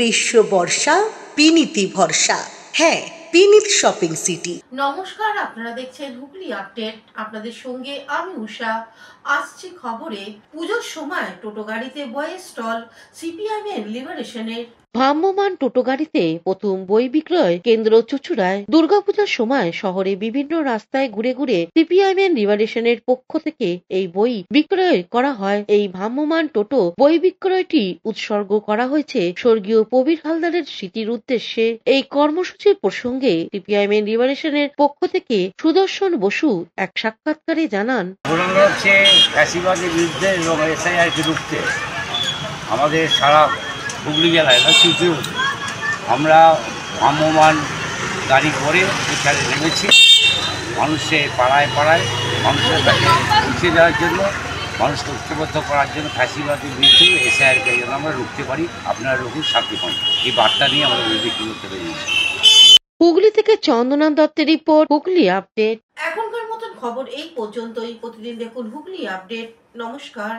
গ্রীষ্ম বর্ষা পিনিতি ভরসা। হ্যাঁ, পিনিত শপিং সিটি। নমস্কার, আপনারা দেখছেন হুগলি আপডেট। আপনাদের সঙ্গে আমি উষা। আসছি খবরে, পুজোর সময় টোটো গাড়িতে বইয়ের স্টল, সিপিআইএম এর লিবারেশনের। ভ্রাম্যমাণ টোটো গাড়িতে প্রথম বই বিক্রয় কেন্দ্র চুঁচুড়ায়। দুর্গাপূজার সময় শহরে বিভিন্ন রাস্তায় ঘুরে ঘুরে সিপিআইএম লিবারেশনের পক্ষ থেকে এই বই বিক্রয় করা হয়। এই ভ্রাম্যমাণ টোটো বই বিক্রয়টি উৎসর্গ করা হয়েছে স্বর্গীয় প্রবীর হালদারের স্মৃতির উদ্দেশ্যে। এই কর্মসূচির প্রসঙ্গে সিপিআইএম লিবারেশনের পক্ষ থেকে সুদর্শন বসু এক সাক্ষাৎকারে জানান, হচ্ছে ফ্যাসিবাদের বিরুদ্ধে এবং এসআইআরকে রুখতে আমাদের সারা হুগলি জেলায় কিন্তু আমরা ভ্রাম্যমাণ গাড়ি করে এখানে নেমেছি। মানুষের পাড়ায় পাড়ায় মানুষের কাছে পৌঁছে দেওয়ার জন্য, মানুষকে ঐক্যবদ্ধ করার জন্য, ফ্যাসিবাদের বিরুদ্ধে এসআইআরকে যেন আমরা রুখতে পারি, আপনারা রুখুন, শান্তি পান, এই বার্তা নিয়ে আমরা বিক্রি করতে পেরেছি। হুগলি থেকে চন্দনা দত্তের রিপোর্ট, হুগলি আপডেট। এখনকার মতন খবর এই পর্যন্তই। প্রতিদিন দেখুন হুগলি আপডেট। নমস্কার।